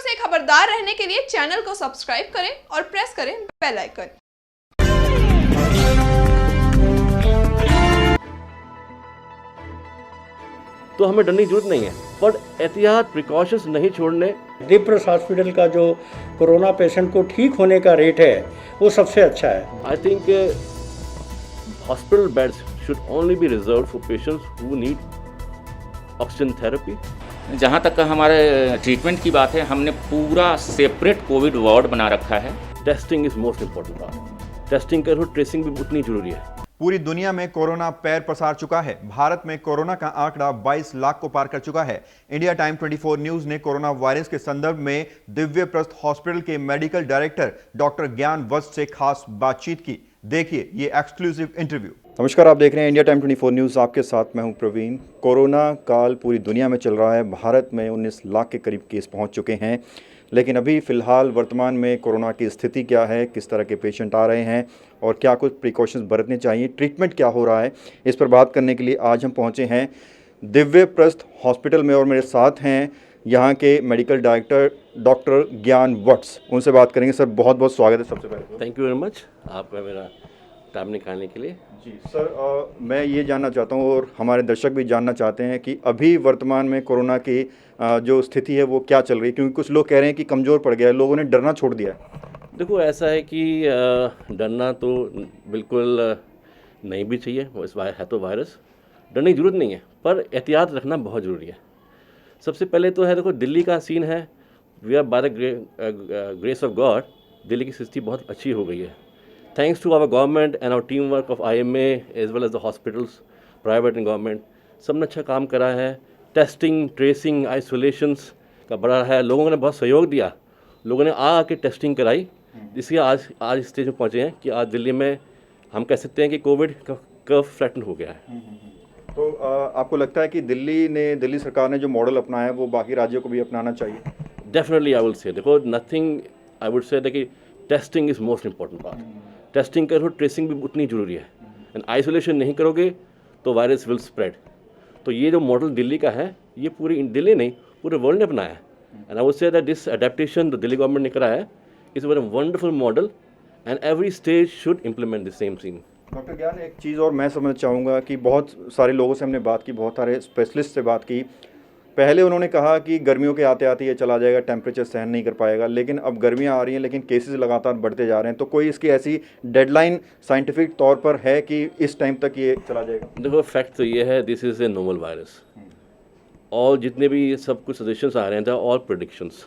से खबरदार रहने के लिए चैनल को सब्सक्राइब करें और प्रेस करें बेल आइकन। तो हमें डरने की जरूरत नहीं है, पर एहतियात प्रिकॉशंस नहीं छोड़ने। दिव्यप्रस हॉस्पिटल का जो कोरोना पेशेंट को ठीक होने का रेट है वो सबसे अच्छा है। I think hospital beds should only be reserve for patients who need oxygen therapy. जहाँ तक हमारे ट्रीटमेंट की बात है, हमने पूरा सेपरेट कोविड वार्ड बना रखा है। Testing is most important part. Testing करो, ट्रेसिंग भी उतनी जरूरी है। पूरी दुनिया में कोरोना पैर पसार चुका है। भारत में कोरोना का आंकड़ा 22 लाख को पार कर चुका है। इंडिया टाइम 24 न्यूज ने कोरोना वायरस के संदर्भ में दिव्यप्रस हॉस्पिटल के मेडिकल डायरेक्टर डॉक्टर ज्ञान वत्स से खास बातचीत की। देखिए ये एक्सक्लूसिव इंटरव्यू। नमस्कार, आप देख रहे हैं इंडिया टाइम 24 न्यूज़। आपके साथ मैं हूं प्रवीण। कोरोना काल पूरी दुनिया में चल रहा है। भारत में 19 लाख के करीब केस पहुंच चुके हैं, लेकिन अभी फ़िलहाल वर्तमान में कोरोना की स्थिति क्या है, किस तरह के पेशेंट आ रहे हैं और क्या कुछ प्रिकॉशंस बरतने चाहिए, ट्रीटमेंट क्या हो रहा है, इस पर बात करने के लिए आज हम पहुँचे हैं दिव्यप्रस हॉस्पिटल में और मेरे साथ हैं यहाँ के मेडिकल डायरेक्टर डॉक्टर ज्ञान वत्स। उनसे बात करेंगे। सर, बहुत बहुत स्वागत है सबसे पहले। थैंक यू वेरी मच आपका मेरा टाइम निकालने के लिए। जी सर, मैं ये जानना चाहता हूँ और हमारे दर्शक भी जानना चाहते हैं कि अभी वर्तमान में कोरोना की जो स्थिति है वो क्या चल रही है, क्योंकि कुछ लोग कह रहे हैं कि कमज़ोर पड़ गया है, लोगों ने डरना छोड़ दिया है। देखो, ऐसा है कि डरना तो बिल्कुल नहीं भी चाहिए। वो इस है तो वायरस, डरने की ज़रूरत नहीं है, पर एहतियात रखना बहुत ज़रूरी है। सबसे पहले तो है, देखो दिल्ली का सीन है, we are by the grace of God Delhi की स्थिति बहुत अच्छी हो गई है। Thanks to our government and our team work of IMA as well as the hospitals, private and government, सब ने अच्छा काम करा है। टेस्टिंग, ट्रेसिंग, आइसोलेशंस का बड़ा है, लोगों ने बहुत सहयोग दिया, लोगों ने आके टेस्टिंग कराई, जिससे आज स्टेज में पहुँचे हैं कि आज दिल्ली में हम कह सकते हैं कि कोविड का कर्व फ्लैटन हो गया है। तो आपको लगता है कि दिल्ली सरकार ने जो मॉडल अपनाया है वो बाकी राज्यों को भी अपनाना चाहिए? डेफिनेटली आई विल से, देखो नथिंग, आई वुड से कि testing is most important part. Testing करो, ट्रेसिंग भी उतनी ज़रूरी है। एंड आइसोलेशन नहीं करोगे तो वायरस विल स्प्रेड। तो ये जो मॉडल दिल्ली का है, ये पूरी दिल्ली नहीं पूरे वर्ल्ड ने अपनाया है। And I would say that this adaptation जो दिल्ली गवर्नमेंट ने कराया है is a very wonderful model and every state should implement the same scene. Doctor Gyan, एक चीज़ और मैं समझना चाहूँगा कि बहुत सारे लोगों से हमने बात की, बहुत सारे स्पेशलिस्ट से बात की। पहले उन्होंने कहा कि गर्मियों के आते आते ये चला जाएगा, टेम्परेचर सहन नहीं कर पाएगा, लेकिन अब गर्मियाँ आ रही हैं लेकिन केसेस लगातार बढ़ते जा रहे हैं। तो कोई इसकी ऐसी डेडलाइन साइंटिफिक तौर पर है कि इस टाइम तक ये चला जाएगा? देखो, फैक्ट तो ये है, this is a novel virus. और जितने भी सब कुछ सजेशंस आ रहे हैं ऑल प्रेडिक्शंस।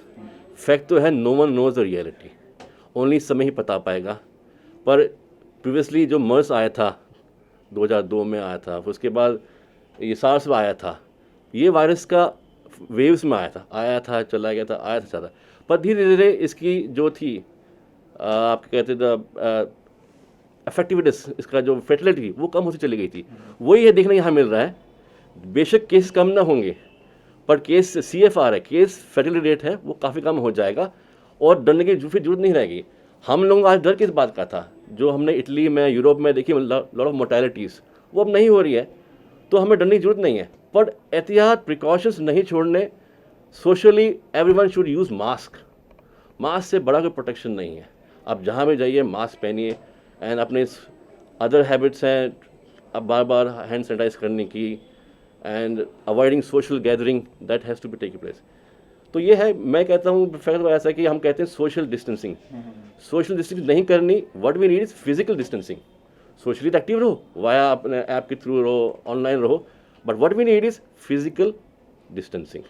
फैक्ट तो है, no one knows the reality, only समय ही बता पाएगा। पर प्रीवियसली जो मर्स आया था 2002 में आया था, उसके बाद ये सार्स में आया था, ये वायरस का वेव्स में आया था चला गया था, आया था ज़्यादा। पर धीरे धीरे इसकी जो थी आप कहते द इफेक्टिवनेस, इसका जो फर्टिलिटी वो कम होती चली गई थी। वही है देखने यहाँ मिल रहा है। बेशक केस कम ना होंगे, पर केस CFR है, केस फर्टिलिटी रेट है, वो काफ़ी कम हो जाएगा और डरने की फिर जरूरत नहीं रहेगी। हम लोग आज डर किस बात का था, जो हमने इटली में, यूरोप में देखी लॉट ऑफ मोर्टेलिटीज़, वो अब नहीं हो रही है। तो हमें डरने की जरूरत नहीं है, पर एहतियात प्रिकॉशंस नहीं छोड़ने। Socially everyone should use mask. Mask से बड़ा कोई प्रोटेक्शन नहीं है। आप जहाँ भी जाइए मास्क पहनिए। एंड अपने अदर हैबिट्स हैं, अब बार बार हैंड सैनिटाइज करने की and avoiding social gathering, that has to be take place. तो ये है, मैं कहता हूँ फैक्ट ऐसा कि हम कहते हैं सोशल डिस्टेंसिंग। सोशल डिस्टेंसिंग नहीं करनी, what we need is physical distancing. Socially active रहो, वाया अपने ऐप के थ्रू रहो, ऑनलाइन रहो, but what we need is physical distancing.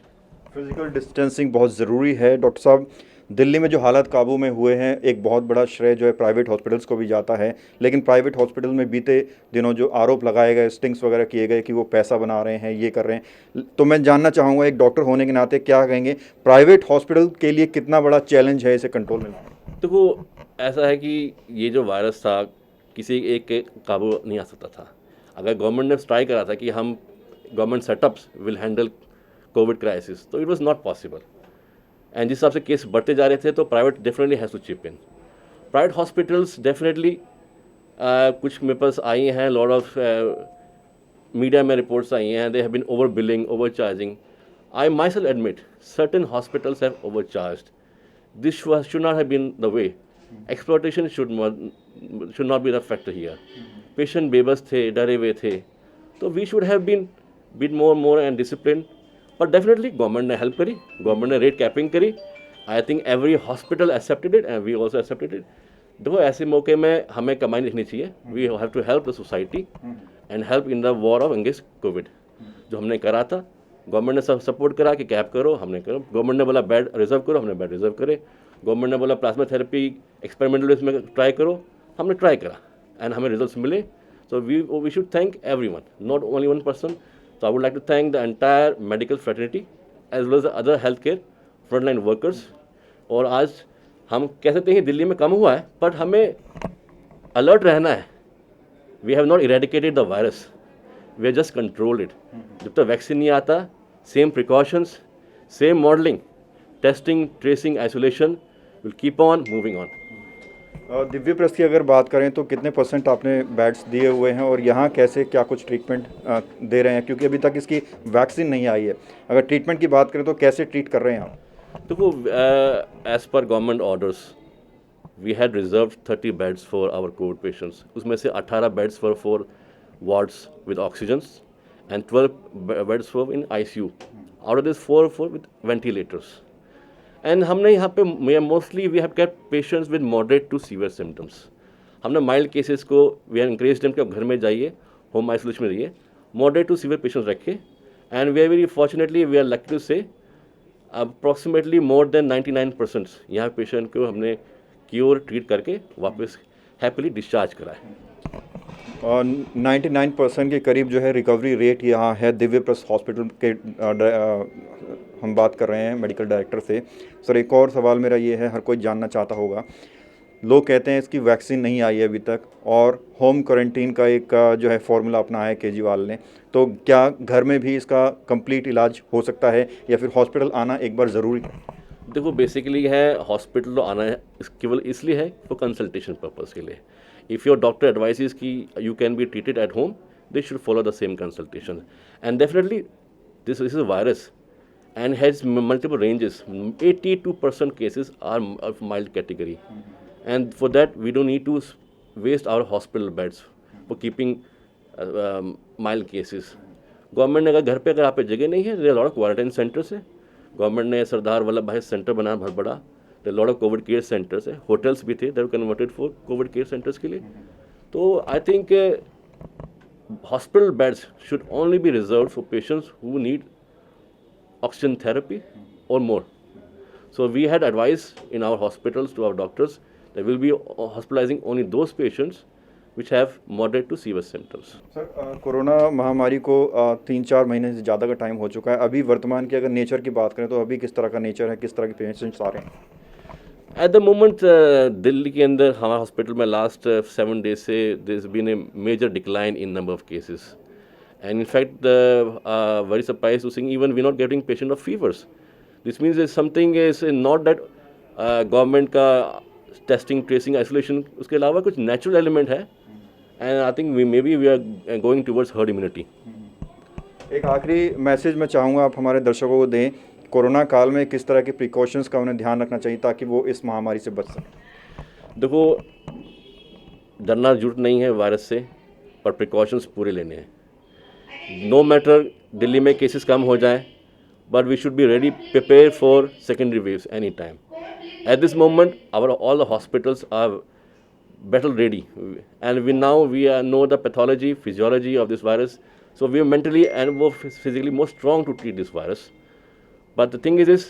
Physical distancing बहुत ज़रूरी है। डॉक्टर साहब, दिल्ली में जो हालात काबू में हुए हैं, एक बहुत बड़ा श्रेय जो है प्राइवेट हॉस्पिटल्स को भी जाता है, लेकिन प्राइवेट हॉस्पिटल में बीते दिनों जो आरोप लगाए गए, स्टिंग्स वगैरह किए गए कि वो पैसा बना रहे हैं, ये कर रहे हैं, तो मैं जानना चाहूँगा एक डॉक्टर होने के नाते क्या कहेंगे, प्राइवेट हॉस्पिटल के लिए कितना बड़ा चैलेंज है इसे कंट्रोल में लाना? देखो, ऐसा है कि ये जो वायरस था किसी एक के काबू नहीं आ सकता था। अगर गवर्नमेंट ने ट्राई करा था कि हम government setups will handle covid crisis, तो it was not possible. And जिस हिसाब से केस बढ़ते जा रहे थे, तो private definitely has to chip in. Private hospitals definitely कुछ मेरे पास आई हैं, लॉट ऑफ मीडिया में रिपोर्ट्स आई हैं, they have been over billing, over charging. I myself admit certain hospitals have over charged this should not have been the way. Exploitation should not be the factor here. Patient बेबस थे, डरे हुए थे, तो we should have been bit more and disciplined. But definitely government ने help करी, government ने rate capping करी. I think every hospital accepted it and we also accepted it. देखो ऐसे मौके में हमें कमाई लिखनी चाहिए. We have to help the society and help in the war of against COVID. जो हमने करा था, गवर्नमेंट ने सब सपोर्ट करा कि कैप करो, हमने करो. गवर्नमेंट ने बोला बेड रिजर्व करो, हमने बेड रिजर्व करे. गवर्नमेंट ने बोला प्लाज्मा थेरेपी एक्सपेरिमेंटल बेस में ट्राई करो, हमने ट्राई करा एंड हमें रिजल्ट्स मिले. So we should thank everyone, not only one person. So I would like to thank the entire medical fraternity as well as the other healthcare frontline workers. और आज हम कह सकते हैं दिल्ली में कम हुआ है, बट हमें अलर्ट रहना है. We have not eradicated the virus. We have just controlled it. जब तक वैक्सीन नहीं आता, same precautions, same modeling, testing, tracing, isolation will keep on moving on. Divya press की अगर बात करें तो कितने % आपने बेड्स दिए हुए हैं और यहाँ कैसे क्या कुछ ट्रीटमेंट दे रहे हैं, क्योंकि अभी तक इसकी वैक्सीन नहीं आई है. अगर ट्रीटमेंट की बात करें तो कैसे ट्रीट कर रहे हैं आप? देखो एज पर government orders we had reserve 30 beds for our covid patients. उसमें से 18 beds for wards with oxygens and 12 beds for in ICU. Out of this 4 with ventilators. And हमने यहाँ पे mostly we have kept patients with moderate to severe symptoms. हमने mild cases को we have encouraged them कि आप घर में जाइए, होम आइसोलेशन में रहिए. मॉडरेट टू सीवियर पेशेंट्स रखे and we are very fortunately we are lucky to say approximately more than 99% यहाँ पेशेंट को हमने क्योर ट्रीट करके वापस हैप्पीली डिस्चार्ज करा है. और 99% के करीब जो है रिकवरी रेट यहाँ है. दिव्य प्रेस हॉस्पिटल के हम बात कर रहे हैं मेडिकल डायरेक्टर से. सर एक और सवाल मेरा ये है, हर कोई जानना चाहता होगा, लोग कहते हैं इसकी वैक्सीन नहीं आई है अभी तक और होम क्वारंटीन का एक जो है फॉर्मूला अपनाया है केजरीवाल ने, तो क्या घर में भी इसका कंप्लीट इलाज हो सकता है या फिर हॉस्पिटल आना एक बार ज़रूरी है? देखो बेसिकली है हॉस्पिटल तो आना है केवल इसलिए है फॉर कंसल्टेशन पर्पज़ के लिए. इफ़ योर डॉक्टर एडवाइसेस कि you can be treated at home, they should follow the same consultation. And definitely this is a virus and has multiple ranges. 82% cases are of mild category, and for that we don't need to waste our hospital beds for keeping mild cases. Government ने अगर घर पे अगर आप पे जगह नहीं है, there are a lot of quarantine centers है. गवर्नमेंट ने सरदार वल्लभ भाई सेंटर बनाया बहुत बड़ा. there are a lot of Covid care centres है. होटल्स भी थे, they were converted for Covid care centres के लिए. तो I think hospital beds should only be reserved for patients who need oxygen therapy or more. So we had advised in our hospitals to our doctors that we'll be hospitalizing only those patients which have moderate to severe symptoms. Sir corona महामारी को 3-4 महीने से ज़्यादा का time हो चुका है. अभी वर्तमान की अगर नेचर की बात करें तो अभी किस तरह का नेचर है, किस तरह के पेशेंट्स आ रहे हैं? एट द मोमेंट दिल्ली के अंदर हमारे हॉस्पिटल में लास्ट 7 days से there has been a major decline in number of cases. And in fact, very surprised to see even we're not getting patient of fevers. This means there's something is not that government का testing, tracing, isolation, उसके अलावा कुछ natural element है. And I think maybe we are going towards herd immunity. एक आखिरी message मैं चाहूँगा आप हमारे दर्शकों को दें, कोरोना काल में किस तरह के प्रिकॉशंस का उन्हें ध्यान रखना चाहिए ताकि वो इस महामारी से बच सकें? देखो डरना जरूरत नहीं है वायरस से, पर प्रिकॉशंस पूरे लेने हैं. नो मैटर दिल्ली में केसेस कम हो जाए, but we should be ready prepare for secondary waves any time. At this moment our all the hospitals are battle ready, and we know the pathology, physiology of this virus, so we are mentally and more physically more strong to treat this virus. But the thing is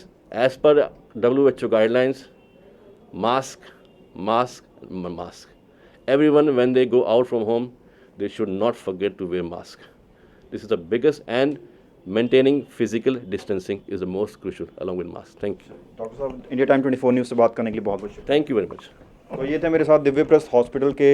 as per WHO guidelines, mask. Everyone when they go out from home, they should not forget to wear mask. This is the biggest, and maintaining physical distancing is the most crucial along with mask. Thank you. Doctor साहब, India time 24 news से बात करने के लिए बहुत बहुत शुक्रिया. Thank you very much. तो ये थे मेरे साथ दिव्य प्रेस हॉस्पिटल के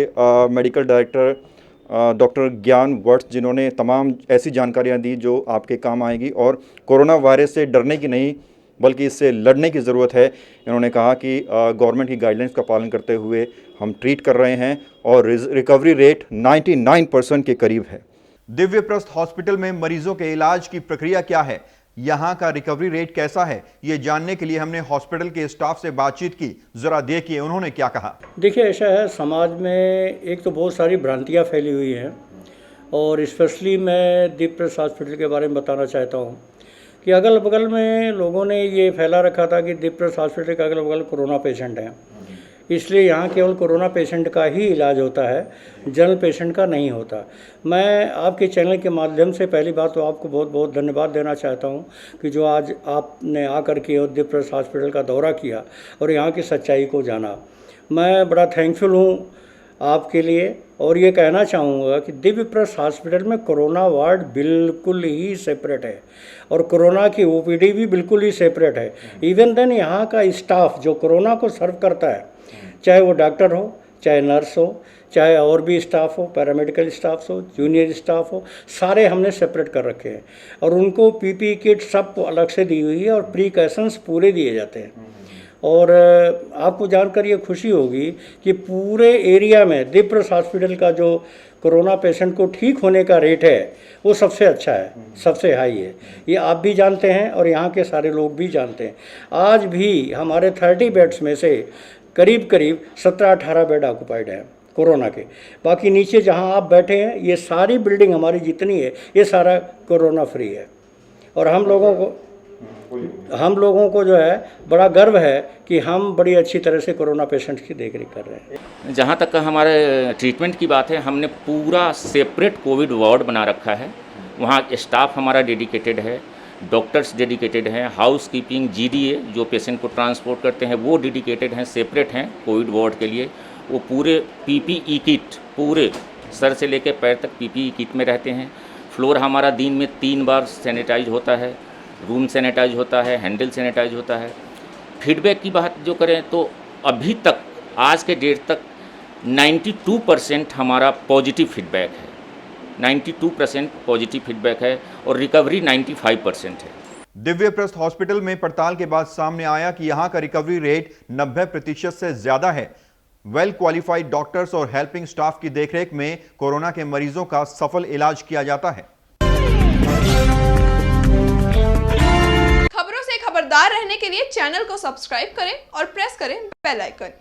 मेडिकल डायरेक्टर डॉक्टर ज्ञान वत्स, जिन्होंने तमाम ऐसी जानकारियां दी जो आपके काम आएगी. और कोरोना वायरस से डरने की नहीं बल्कि इससे लड़ने की ज़रूरत है. इन्होंने कहा कि गवर्नमेंट की गाइडलाइंस का पालन करते हुए हम ट्रीट कर रहे हैं और रिकवरी रेट 99% के करीब है. दिव्य प्रस्थ हॉस्पिटल में मरीजों के इलाज की प्रक्रिया क्या है, यहाँ का रिकवरी रेट कैसा है, ये जानने के लिए हमने हॉस्पिटल के स्टाफ से बातचीत की। जरा देखिए उन्होंने क्या कहा। देखिए, ऐसा है, समाज में एक तो बहुत सारी भ्रांतियाँ फैली हुई हैं और स्पेशली मैं दीपप्रकाश हॉस्पिटल के बारे में बताना चाहता हूँ कि अगल बगल में लोगों ने ये फैला रखा था कि दीपप्रकाश हॉस्पिटल के अगल बगल कोरोना पेशेंट हैं, इसलिए यहाँ केवल कोरोना पेशेंट का ही इलाज होता है, जनरल पेशेंट का नहीं होता। मैं आपके चैनल के माध्यम से पहली बात तो आपको बहुत बहुत धन्यवाद देना चाहता हूँ कि जो आज आपने आकर के दीपप्रकाश हॉस्पिटल का दौरा किया और यहाँ की सच्चाई को जाना। मैं बड़ा थैंकफुल हूँ आपके लिए और ये कहना चाहूँगा कि दीपप्रकाश हॉस्पिटल में कोरोना वार्ड बिल्कुल ही सेपरेट है और कोरोना की ओपीडी भी बिल्कुल ही सेपरेट है। इवन देन यहाँ का स्टाफ जो कोरोना को सर्व करता है, चाहे वो डॉक्टर हो, चाहे नर्स हो, चाहे और भी स्टाफ हो, पैरामेडिकल स्टाफ हो, जूनियर स्टाफ हो, सारे हमने सेपरेट कर रखे हैं और उनको पीपीई किट सब अलग से दी हुई है और प्रिकॉशंस पूरे दिए जाते हैं। और आपको जानकर ये खुशी होगी कि पूरे एरिया में दीपप्रकाश हॉस्पिटल का जो कोरोना पेशेंट को ठीक होने का रेट है वो सबसे अच्छा है, सबसे हाई है। ये आप भी जानते हैं और यहाँ के सारे लोग भी जानते हैं। आज भी हमारे 30 बेड्स में से करीब 17-18 बेड ऑक्यूपाइड हैं कोरोना के। बाकी नीचे जहाँ आप बैठे हैं ये सारी बिल्डिंग हमारी जितनी है ये सारा कोरोना फ्री है और हम लोगों को जो है बड़ा गर्व है कि हम बड़ी अच्छी तरह से कोरोना पेशेंट्स की देखरेख कर रहे हैं। जहाँ तक का हमारे ट्रीटमेंट की बात है, हमने पूरा सेपरेट कोविड वार्ड बना रखा है। वहाँ स्टाफ हमारा डेडिकेटेड है, डॉक्टर्स डेडिकेटेड हैं, हाउस कीपिंग जीडीए जो पेशेंट को ट्रांसपोर्ट करते हैं वो डेडिकेटेड हैं, सेपरेट हैं कोविड वार्ड के लिए। वो पूरे पीपीई किट, पूरे सर से लेकर पैर तक पीपीई किट में रहते हैं। फ्लोर हमारा दिन में 3 बार सैनिटाइज होता है, रूम सैनिटाइज होता है, हैंडल सैनिटाइज होता है। फीडबैक की बात जो करें तो अभी तक आज के डेट तक 92% हमारा पॉजिटिव फीडबैक है, 92% पॉजिटिव फीडबैक है और रिकवरी 95% है। दिव्यप्रस्थ हॉस्पिटल में पड़ताल के बाद सामने आया कि यहां का रिकवरी रेट 90% से ज्यादा है। वेल क्वालिफाइड डॉक्टर्स और हेल्पिंग स्टाफ की देखरेख में कोरोना के मरीजों का सफल इलाज किया जाता है। खबरों से खबरदार रहने के लिए चैनल को सब्सक्राइब करें और प्रेस करें बेल आइकन।